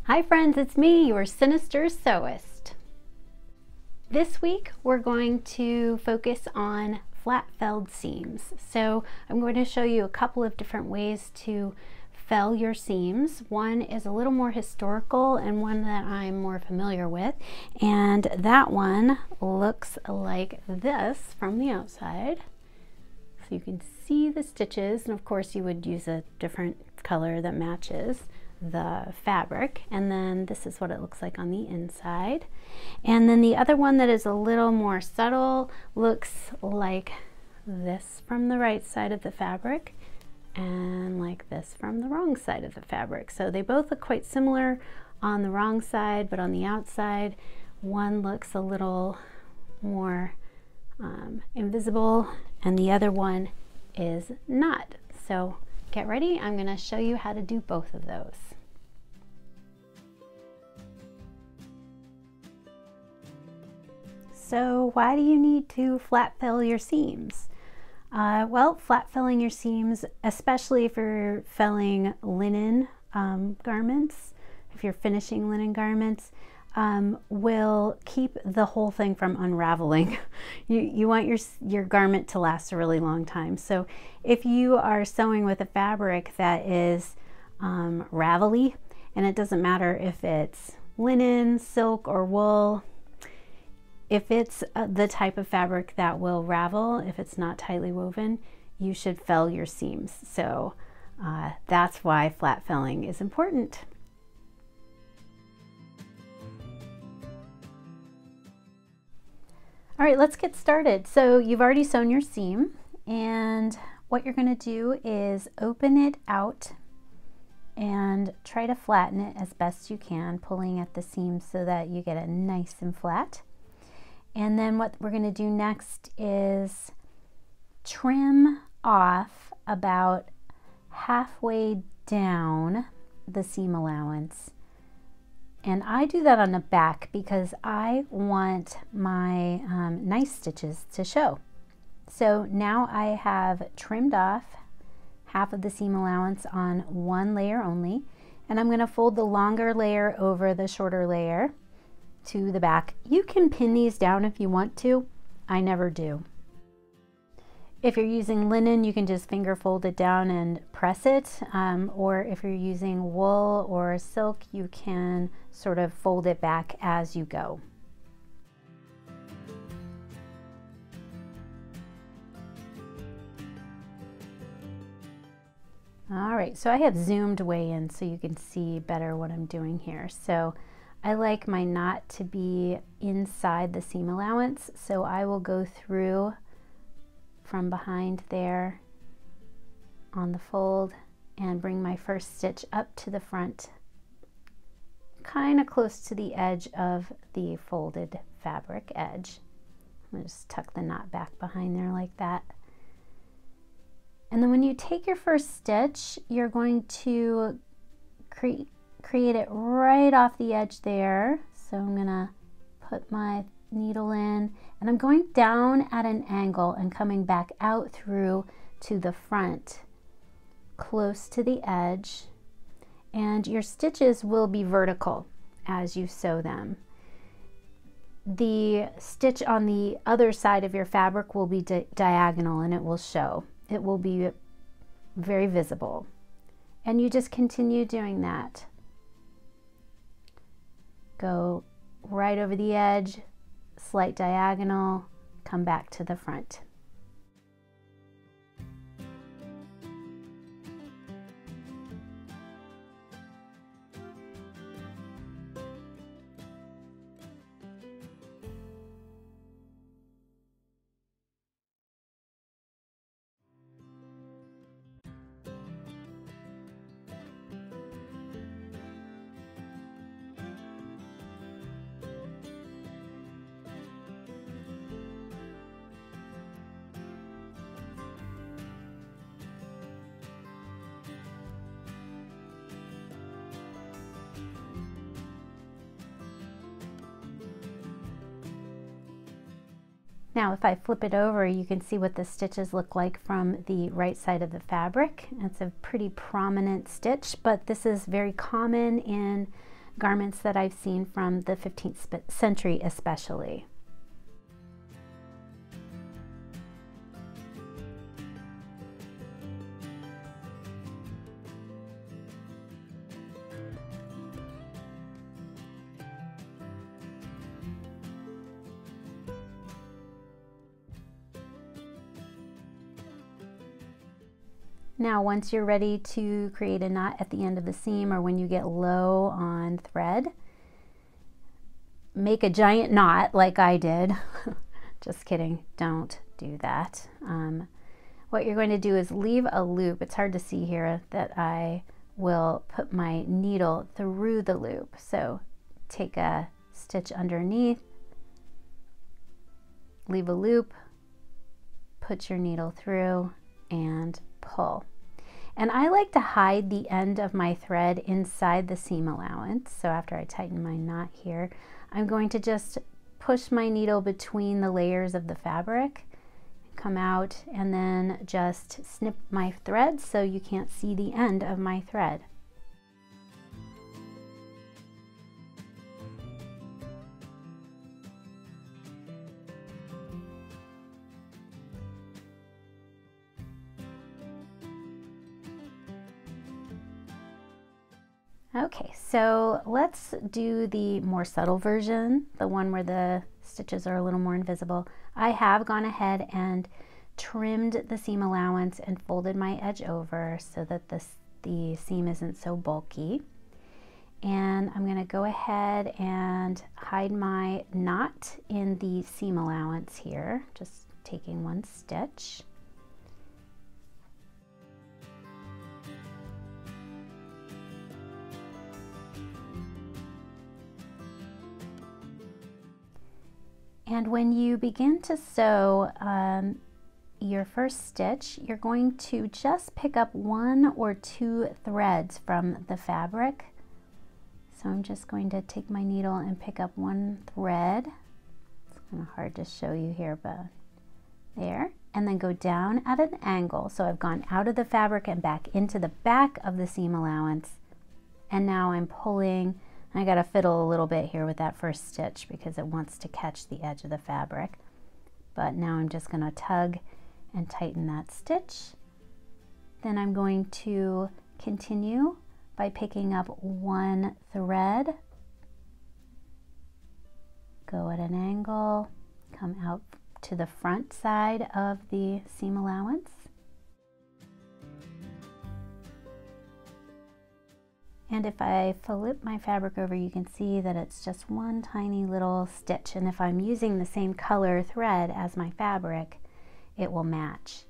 Hi friends, it's me, your Sinister Sewist. This week we're going to focus on flat felled seams. So I'm going to show you a couple of different ways to fell your seams. One is a little more historical and one that I'm more familiar with. And that one looks like this from the outside. So you can see the stitches, and of course you would use a different color that matches the fabric. And then this is what it looks like on the inside. And then the other one that is a little more subtle looks like this from the right side of the fabric and like this from the wrong side of the fabric. So they both look quite similar on the wrong side, but on the outside one looks a little more invisible and the other one is not. So get ready, I'm going to show you how to do both of those. So why do you need to flat fill your seams? Well, flat filling your seams, especially if you're felling linen garments, if you're finishing linen garments, will keep the whole thing from unraveling. You want your garment to last a really long time. So if you are sewing with a fabric that is ravelly, and it doesn't matter if it's linen, silk, or wool, if it's the type of fabric that will ravel, if it's not tightly woven, you should fell your seams. So that's why flat felling is important. All right, let's get started. So you've already sewn your seam, and what you're going to do is open it out and try to flatten it as best you can, pulling at the seam so that you get it nice and flat. And then what we're going to do next is trim off about halfway down the seam allowance. And I do that on the back because I want my nice stitches to show. So now I have trimmed off half of the seam allowance on one layer only, and I'm going to fold the longer layer over the shorter layer to the back. You can pin these down if you want to. I never do. If you're using linen, you can just finger fold it down and press it, or if you're using wool or silk, you can sort of fold it back as you go. All right, so I have zoomed way in so you can see better what I'm doing here. So I like my knot to be inside the seam allowance, so I will go through from behind there on the fold and bring my first stitch up to the front, kind of close to the edge of the folded fabric edge. I'm going to just tuck the knot back behind there like that. And then when you take your first stitch, you're going to create it right off the edge there. So I'm gonna put my needle in and I'm going down at an angle and coming back out through to the front, close to the edge, and your stitches will be vertical as you sew them. The stitch on the other side of your fabric will be diagonal and it will show. It will be very visible. And you just continue doing that. Go right over the edge, slight diagonal, come back to the front. Now if I flip it over, you can see what the stitches look like from the right side of the fabric. It's a pretty prominent stitch, but this is very common in garments that I've seen from the 15th century especially. Now, once you're ready to create a knot at the end of the seam, or when you get low on thread, make a giant knot like I did. Just kidding, don't do that. What you're going to do is leave a loop. It's hard to see here that I will put my needle through the loop. So take a stitch underneath, leave a loop, put your needle through, and pull. And I like to hide the end of my thread inside the seam allowance. So after I tighten my knot here, I'm going to just push my needle between the layers of the fabric, come out, and then just snip my thread so you can't see the end of my thread. Okay, so let's do the more subtle version, the one where the stitches are a little more invisible. I have gone ahead and trimmed the seam allowance and folded my edge over so that the seam isn't so bulky. And I'm going to go ahead and hide my knot in the seam allowance here, just taking one stitch. And when you begin to sew your first stitch, you're going to just pick up 1 or 2 threads from the fabric. So I'm just going to take my needle and pick up 1 thread. It's kind of hard to show you here, but there. And then go down at an angle. So I've gone out of the fabric and back into the back of the seam allowance. And now I'm pulling. I got to fiddle a little bit here with that first stitch because it wants to catch the edge of the fabric. But now I'm just going to tug and tighten that stitch. Then I'm going to continue by picking up 1 thread, go at an angle, come out to the front side of the seam allowance. And if I flip my fabric over, you can see that it's just 1 tiny little stitch. And if I'm using the same color thread as my fabric, it will match.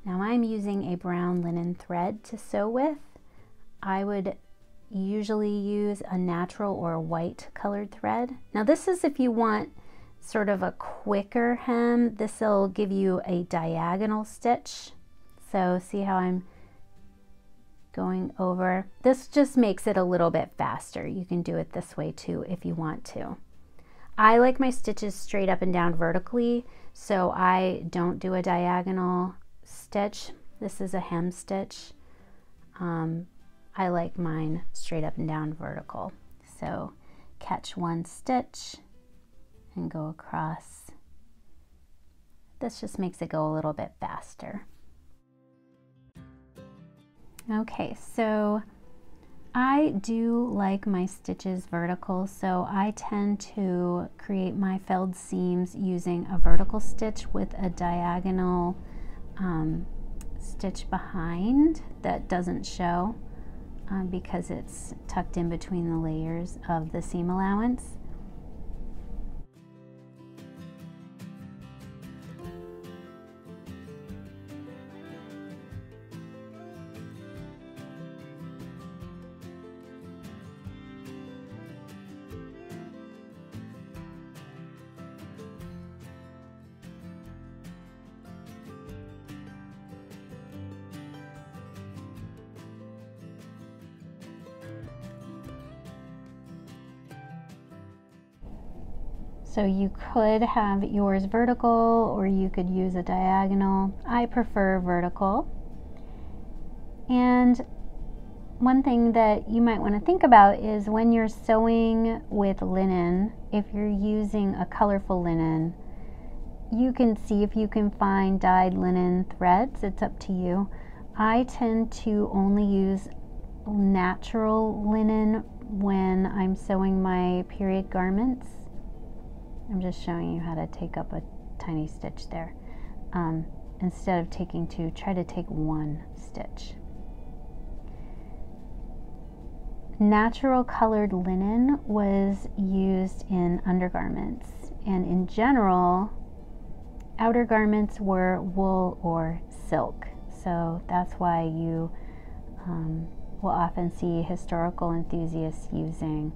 Now I'm using a brown linen thread to sew with. I would usually use a natural or a white colored thread. Now this is if you want sort of a quicker hem. This will give you a diagonal stitch. So see how I'm going over. This just makes it a little bit faster. You can do it this way too if you want to. I like my stitches straight up and down vertically, so I don't do a diagonal stitch. This is a hem stitch. I like mine straight up and down vertical. So catch 1 stitch and go across. This just makes it go a little bit faster. Okay, so I do like my stitches vertical, so I tend to create my felled seams using a vertical stitch with a diagonal stitch behind that doesn't show because it's tucked in between the layers of the seam allowance. So you could have yours vertical or you could use a diagonal. I prefer vertical. And One thing that you might want to think about is when you're sewing with linen, if you're using a colorful linen, you can see if you can find dyed linen threads. It's up to you. I tend to only use natural linen when I'm sewing my period garments. I'm just showing you how to take up a tiny stitch there. Instead of taking two, try to take one stitch. Natural colored linen was used in undergarments, and in general, outer garments were wool or silk. So that's why you will often see historical enthusiasts using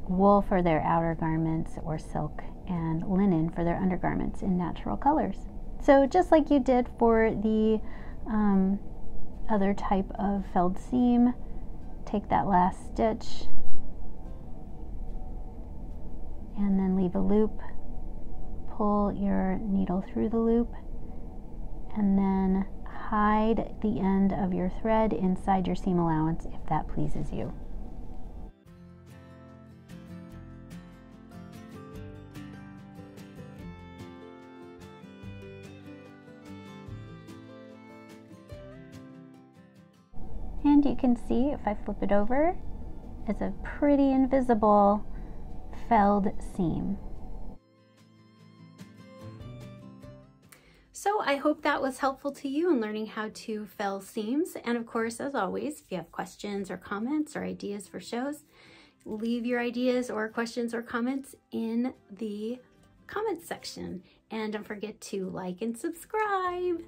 wool for their outer garments or silk and linen for their undergarments in natural colors. So just like you did for the other type of felled seam, take that last stitch and then leave a loop, pull your needle through the loop, and then hide the end of your thread inside your seam allowance if that pleases you. And you can see, if I flip it over, it's a pretty invisible felled seam. So I hope that was helpful to you in learning how to fell seams. And of course, as always, if you have questions or comments or ideas for shows, leave your ideas or questions or comments in the comments section. And don't forget to like and subscribe.